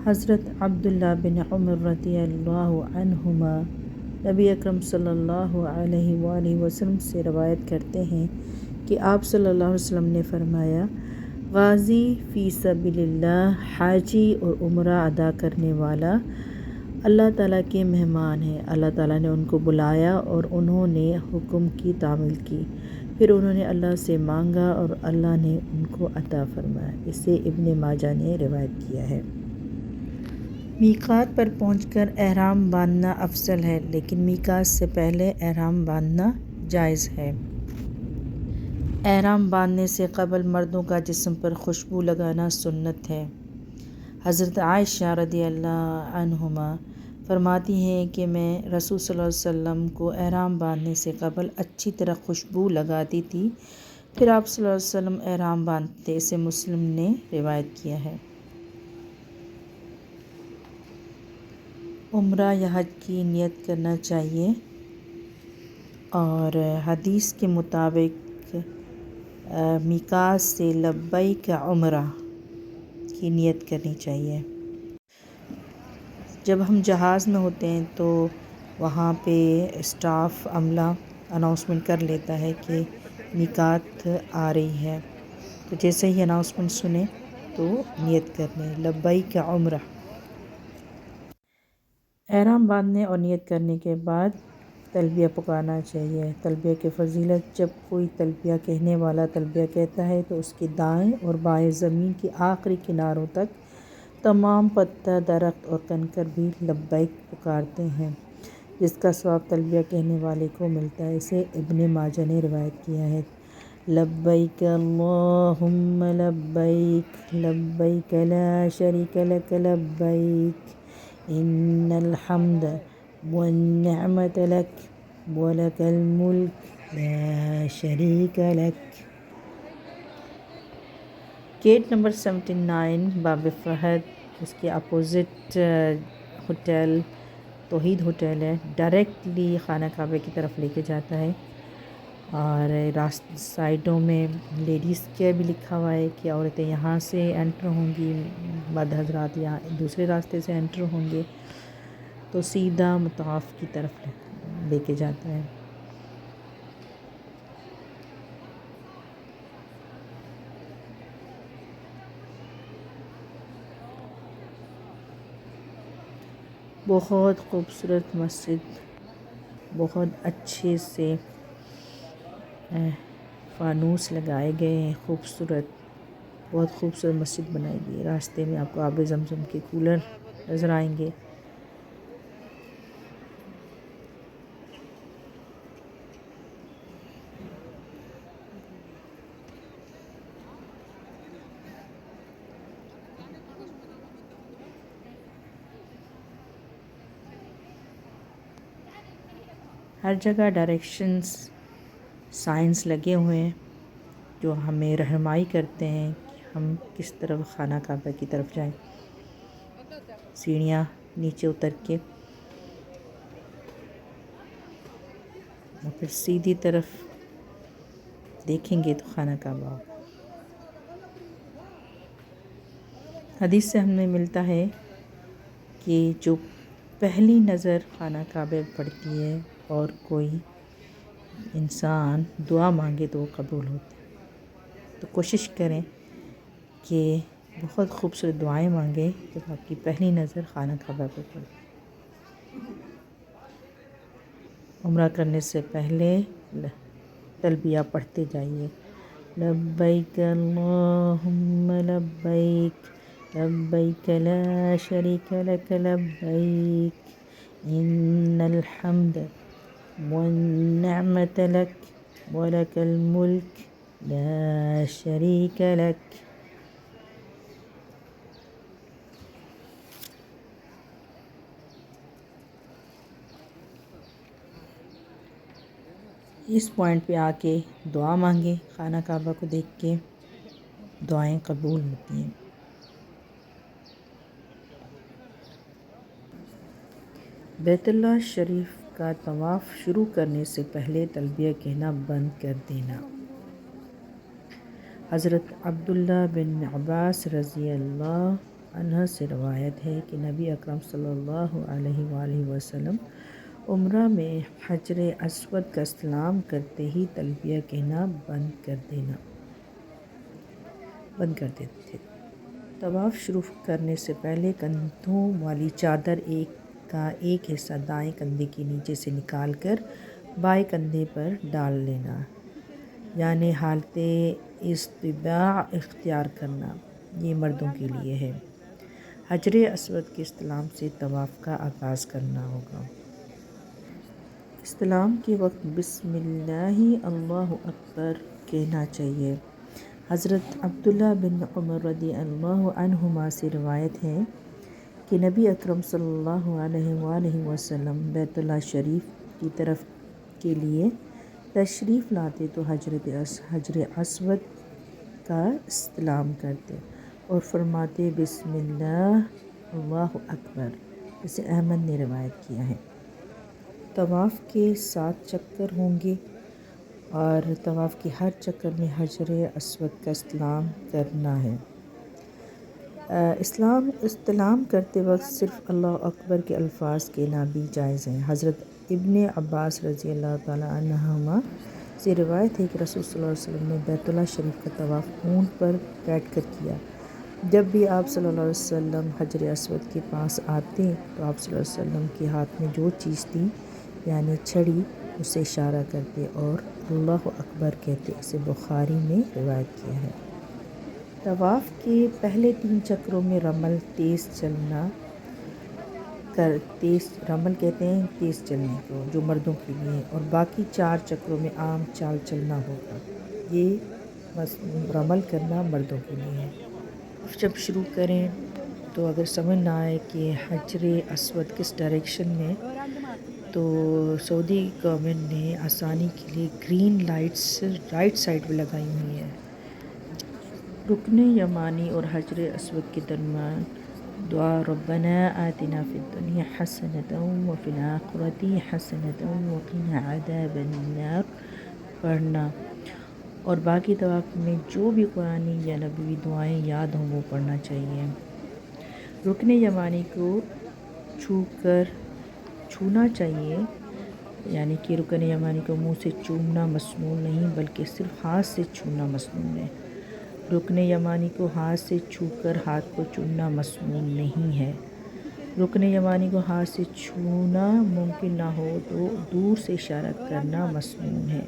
حضرت عبداللہ بن عمر رضی اللہ عنہما نبی اکرم صلی اللہ علیہ وآلہ وسلم سے روایت کرتے ہیں کہ آپ صلی اللہ علیہ وسلم نے فرمایا، غازی فی سبیل اللہ، حاجی اور عمرہ ادا کرنے والا اللہ تعالیٰ کے مہمان ہیں۔ اللہ تعالیٰ نے ان کو بلایا اور انہوں نے حکم کی تعمیل کی، پھر انہوں نے اللہ سے مانگا اور اللہ نے ان کو عطا فرمایا۔ اسے ابن ماجہ نے روایت کیا ہے۔ میقات پر پہنچ کر احرام باندھنا افضل ہے، لیکن میقات سے پہلے احرام باندھنا جائز ہے۔ احرام باندھنے سے قبل مردوں کا جسم پر خوشبو لگانا سنت ہے۔ حضرت عائشہ رضی اللہ عنہما فرماتی ہیں کہ میں رسول صلی اللہ علیہ وسلم کو احرام باندھنے سے قبل اچھی طرح خوشبو لگاتی تھی، پھر آپ صلی اللہ علیہ وسلم احرام باندھتے۔ اسے مسلم نے روایت کیا ہے۔ عمرہ یا حج کی نیت کرنا چاہیے، اور حدیث کے مطابق میقات سے لبیک عمرہ کی نیت کرنی چاہیے۔ جب ہم جہاز میں ہوتے ہیں تو وہاں پہ اسٹاف عملہ اناؤنسمنٹ کر لیتا ہے کہ میقات آ رہی ہے، تو جیسے ہی اناؤنسمنٹ سنیں تو نیت کر لیں، لبیک عمرہ۔ احرام باندھنے اور نیت کرنے کے بعد تلبیہ پکارنا چاہیے۔ تلبیہ کی فضیلت: جب کوئی تلبیہ کہنے والا تلبیہ کہتا ہے تو اس کی دائیں اور بائیں زمین کی آخری کناروں تک تمام پتھر، درخت اور کنکر بھی لبیک پکارتے ہیں، جس کا ثواب تلبیہ کہنے والے کو ملتا ہے۔ اسے ابن ماجہ نے روایت کیا ہے۔ لبیک اللہم لبیک، لبیک لا شریک لک لبیک، ان الحمد والنعمت لک ولک الملک لا شریک لک۔ گیٹ نمبر 79 باب فہد، اس کے اپوزٹ ہوٹل توحید ہوٹل ہے، ڈائریکٹلی خانہ کعبہ کی طرف لے کے جاتا ہے، اور سائڈوں میں لیڈیز کے بھی لکھا ہوا ہے کہ عورتیں یہاں سے انٹر ہوں گی، مرد حضرات یہاں دوسرے راستے سے انٹر ہوں گے، تو سیدھا مطاف کی طرف لے کے جاتا ہے۔ بہت خوبصورت مسجد، بہت اچھے سے فانوس لگائے گئے ہیں، خوبصورت، بہت خوبصورت مسجد بنائی گئی ہے۔ راستے میں آپ کو آب زمزم کے کولر نظر آئیں گے۔ ہر جگہ ڈائریکشنز سائنس لگے ہوئے ہیں جو ہمیں رہنمائی کرتے ہیں کہ ہم کس طرف خانہ کعبہ کی طرف جائیں۔ سیڑھیاں نیچے اتر کے اور پھر سیدھی طرف دیکھیں گے تو خانہ کعبہ ہوگا۔ حدیث سے ہمیں ملتا ہے کہ جو پہلی نظر خانہ کعبہ پڑتی ہے اور کوئی انسان دعا مانگے تو وہ قبول ہوتی ہے۔ تو کوشش کریں کہ بہت خوبصورت دعائیں مانگیں جب آپ کی پہلی نظر خانہ کعبہ پہ پڑے۔ عمرہ کرنے سے پہلے تلبیہ پڑھتے جائیے، لبیک اللہم لبیک، لبیک لا شریک لک لبیک، ان الحمد والنعمت لک ولک الملک لا شریک لک۔ اس پوائنٹ پہ آ کے دعا مانگیں، خانہ کعبہ کو دیکھ کے دعائیں قبول ہوتی ہیں۔ بیت اللہ شریف کا طواف شروع کرنے سے پہلے تلبیہ کہنا بند کر دینا۔ حضرت عبداللہ بن عباس رضی اللہ عنہ سے روایت ہے کہ نبی اکرم صلی اللہ علیہ وآلہ وسلم عمرہ میں حجر اسود کا استلام کرتے ہی تلبیہ کہنا بند کر دیتے تھے۔ طواف شروع کرنے سے پہلے کندھوں والی چادر کا ایک حصہ دائیں کندھے کے نیچے سے نکال کر بائیں کندھے پر ڈال لینا، یعنی حالت اصطباع اختیار کرنا، یہ مردوں کے لیے ہے۔ حجر اسود کے استلام سے طواف کا آغاز کرنا ہوگا۔ استلام کے وقت بسم اللہ اللہ اکبر کہنا چاہیے۔ حضرت عبداللہ بن عمر رضی اللہ عنہما سے روایت ہے کہ نبی اکرم صلی اللہ علیہ وآلہ وسلم بیت اللہ شریف کی طرف کے لیے تشریف لاتے تو حجر اسود کا استلام کرتے اور فرماتے بسم اللہ اللہ اکبر، جسے احمد نے روایت کیا ہے۔ طواف کے 7 چکر ہوں گے اور طواف کے ہر چکر میں حجر اسود کا استلام کرنا ہے۔ استلام کرتے وقت صرف اللہ اکبر کے الفاظ کہنا بھی جائز ہیں۔ حضرت ابن عباس رضی اللہ تعالیٰ عنہما سے روایت ہے کہ رسول صلی اللہ علیہ وسلم نے بیت اللہ شریف کا طواف اونٹ پر بیٹھ کر کیا۔ جب بھی آپ صلی اللہ علیہ وسلم حجر اسود کے پاس آتے تو آپ صلی اللہ علیہ وسلم کے ہاتھ میں جو چیز تھی یعنی چھڑی، اسے اشارہ کرتے اور اللہ اکبر کہتے، اسے بخاری میں روایت کیا ہے۔ طواف کے پہلے 3 چکروں میں رمل رمل کہتے ہیں تیز چلنے کو، جو مردوں کے لیے، اور باقی 4 چکروں میں عام چال چلنا ہوگا، یہ رمل کرنا مردوں کے لیے ہے۔ جب شروع کریں تو اگر سمجھ نہ آئے کہ حجر اسود کس ڈائریکشن میں، تو سعودی گورنمنٹ نے آسانی کے لیے گرین لائٹس رائٹ سائڈ پہ لگائی ہوئی ہیں۔ رکن یمانی اور حجر اسود کے درمیان دعا ربنا آتنا فی الدنیا حسنۃ وفی الآخرۃ حسنۃ وقنا عذاب النار پڑھنا، اور باقی طواف میں جو بھی قرآنی یا نبوی دعائیں یاد ہوں وہ پڑھنا چاہیے۔ رکن یمانی کو چھونا چاہیے، یعنی کہ رکن یمانی کو منہ سے چومنا مسنون نہیں بلکہ صرف ہاتھ سے چھونا مسنون ہے۔ رکن یمانی کو ہاتھ سے چھو کر ہاتھ کو چومنا مسنون نہیں ہے۔ رکن یمانی کو ہاتھ سے چھونا ممکن نہ ہو تو دور سے اشارہ کرنا مسنون ہے،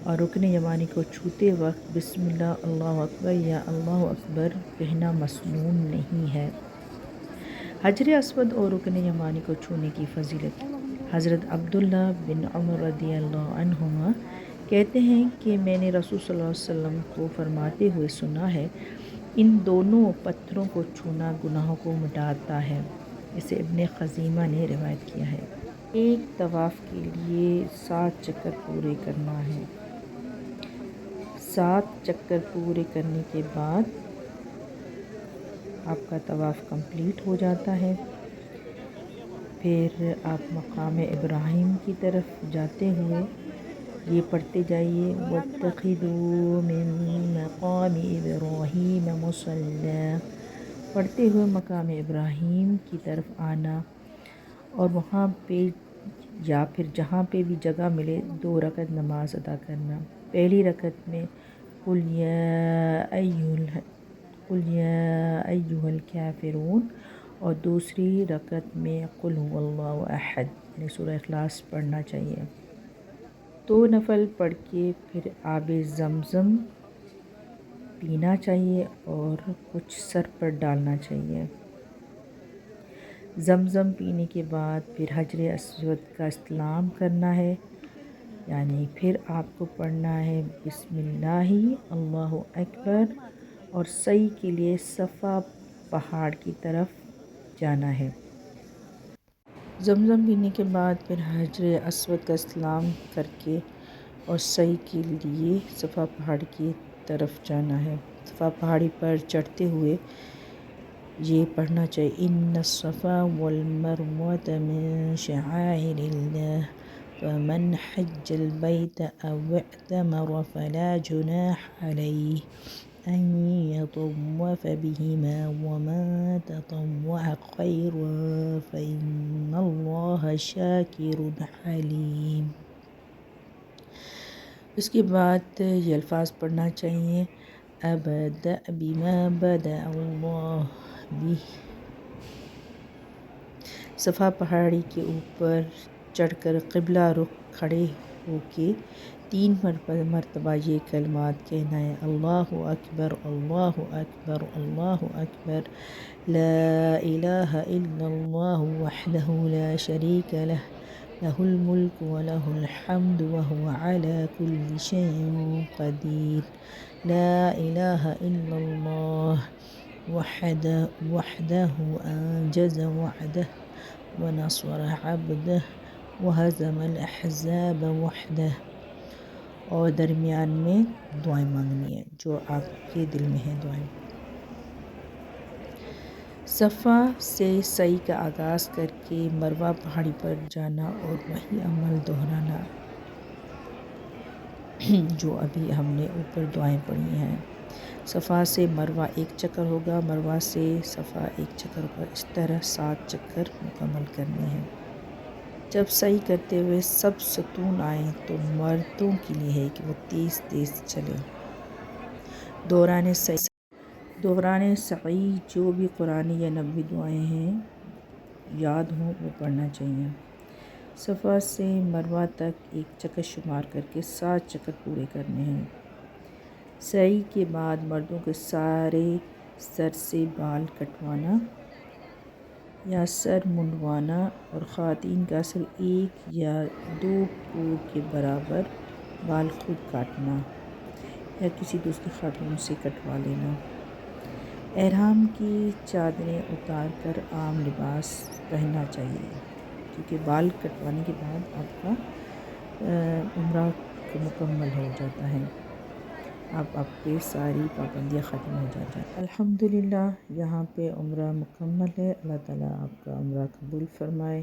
اور رکن یمانی کو چھوتے وقت بسم اللہ اللہ اکبر یا اللہ اکبر کہنا مسنون نہیں ہے۔ حجر اسود اور رکن یمانی کو چھونے کی فضیلت۔ حضرت عبداللہ بن عمر رضی اللہ عنہما کہتے ہیں کہ میں نے رسول صلی اللہ علیہ وسلم کو فرماتے ہوئے سنا ہے، ان دونوں پتھروں کو چھونا گناہوں کو مٹاتا ہے، اسے ابن خزیمہ نے روایت کیا ہے۔ ایک طواف کے لیے 7 چکر پورے کرنا ہے۔ 7 چکر پورے کرنے کے بعد آپ کا طواف کمپلیٹ ہو جاتا ہے۔ پھر آپ مقام ابراہیم کی طرف جاتے ہوئے یہ پڑھتے جائیے وَاتَّخِذُوا مِن مَقَامِ إِبْرَاهِيمَ مُصَلًّى، پڑھتے ہوئے مقام ابراہیم کی طرف آنا، اور وہاں پہ یا پھر جہاں پہ بھی جگہ ملے 2 رکعت نماز ادا کرنا۔ پہلی رکعت میں قُلْ يَا أَيُّهَا الْكَافِرُونَ اور دوسری رکعت میں قُلْ هُوَ اللَّهُ أَحَدٌ یعنی سورہ اخلاص پڑھنا چاہیے۔ 2 نفل پڑھ کے پھر آب زمزم پینا چاہیے اور کچھ سر پر ڈالنا چاہیے۔ زمزم پینے کے بعد پھر حجر اسود کا استلام کرنا ہے، یعنی پھر آپ کو پڑھنا ہے بسم اللہ اللہ اکبر، اور سعی کے لیے صفا پہاڑ کی طرف جانا ہے۔ زمزم پینے کے بعد پھر حجر اسود کا استلام کر کے اور سعی کے لیے صفا پہاڑ کی طرف جانا ہے۔ صفا پہاڑی پر چڑھتے ہوئے یہ پڑھنا چاہیے ان الصفا والمروۃ من شعائر اللہ فمن حج البیت او اعتمر فلا جناح علیہ أن يطوف بهما وما تطوع خيرا فإن الله شاكر عليم۔ اس کے بعد یہ الفاظ پڑھنا چاہیے، ابدأ بما بدأ اللہ به۔ صفا پہاڑی کے اوپر چڑھ کر قبلہ رخ کھڑے ہو کے 3 مرتبہ یہ کلمات کہنا ہے، اللہ اکبر اللہ اکبر اللہ اکبر، لا الہ الا اللہ وحدہ لا شریک لہ، لہ الملک ولہ الحمد وہو علی کل شیء قدیر، لا الہ الا اللہ وحدہ انجز وعدہ ونصر عبدہ وہزم الاحزاب وحدہ۔ اور درمیان میں دعائیں مانگنی ہے جو آپ کے دل میں ہیں دعائیں۔ صفا سے سعی کا آغاز کر کے مروہ پہاڑی پر جانا اور وہی عمل دہرانا جو ابھی ہم نے اوپر دعائیں پڑھی ہیں۔ صفا سے مروہ 1 چکر ہوگا، مروہ سے صفا 1 چکر ہوگا، اس طرح 7 چکر مکمل کرنے ہیں۔ جب سعی کرتے ہوئے سب ستون آئیں تو مردوں کے لیے ہے کہ وہ تیز تیز چلیں۔ دوران سعی جو بھی قرآنی یا نبوی دعائیں ہیں یاد ہوں وہ پڑھنا چاہیے۔ صفا سے مروہ تک 1 چکر شمار کر کے 7 چکر پورے کرنے ہیں۔ سعی کے بعد مردوں کے سارے سر سے بال کٹوانا یا سر منڈوانا اور خواتین کا صرف 1 یا 2 پور کے برابر بال خود کاٹنا یا کسی دوسری خاتون سے کٹوا لینا۔ احرام کی چادریں اتار کر عام لباس پہننا چاہیے کیونکہ بال کٹوانے کے بعد آپ کا عمرہ مکمل ہو جاتا ہے، آپ پہ ساری پابندیاں ختم ہو جاتی ہیں۔ الحمدللہ یہاں پہ عمرہ مکمل ہے، اللہ تعالیٰ آپ کا عمرہ قبول فرمائے۔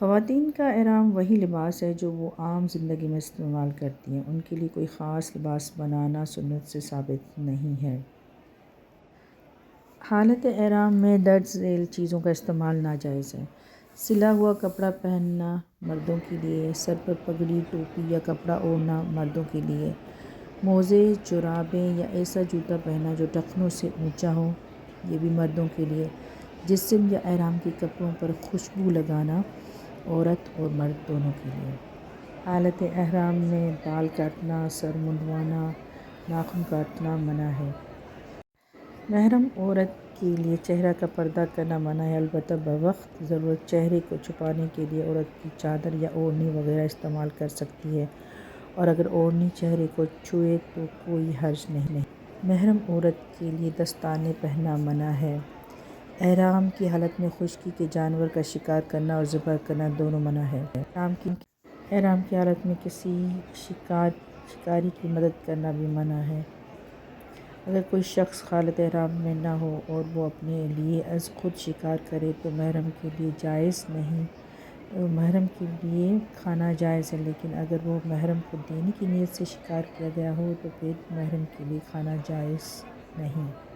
خواتین کا احرام وہی لباس ہے جو وہ عام زندگی میں استعمال کرتی ہیں، ان کے لیے کوئی خاص لباس بنانا سنت سے ثابت نہیں ہے۔ حالت احرام میں درج ذیل چیزوں کا استعمال ناجائز ہے۔ سلا ہوا کپڑا پہننا مردوں کے لیے، سر پر پگڑی، ٹوپی یا کپڑا اوڑھنا مردوں کے لیے، موزے، جرابیں یا ایسا جوتا پہننا جو ٹخنوں سے اونچا ہو یہ بھی مردوں کے لیے، جسم یا احرام کے کپڑوں پر خوشبو لگانا عورت اور مرد دونوں کے لیے۔ حالت احرام میں بال کاٹنا، سر منڈوانا، ناخن کاٹنا منع ہے۔ محرم عورت کے لیے چہرہ کا پردہ کرنا منع ہے، البتہ بوقت ضرورت چہرے کو چھپانے کے لیے عورت کی چادر یا اوڑھنی وغیرہ استعمال کر سکتی ہے، اور اگر اوڑھنی چہرے کو چھوئے تو کوئی حرج نہیں۔ محرم عورت کے لیے دستانے پہننا منع ہے۔ احرام کی حالت میں خشکی کے جانور کا شکار کرنا اور ذبح کرنا دونوں منع ہے۔ احرام کی حالت میں کسی شکاری کی مدد کرنا بھی منع ہے۔ اگر کوئی شخص حالت احرام میں نہ ہو اور وہ اپنے لیے از خود شکار کرے تو محرم کے لیے جائز نہیں۔ محرم کے لیے کھانا جائز ہے، لیکن اگر وہ محرم کو دینے کی نیت سے شکار کیا گیا ہو تو پھر محرم کے لیے کھانا جائز نہیں۔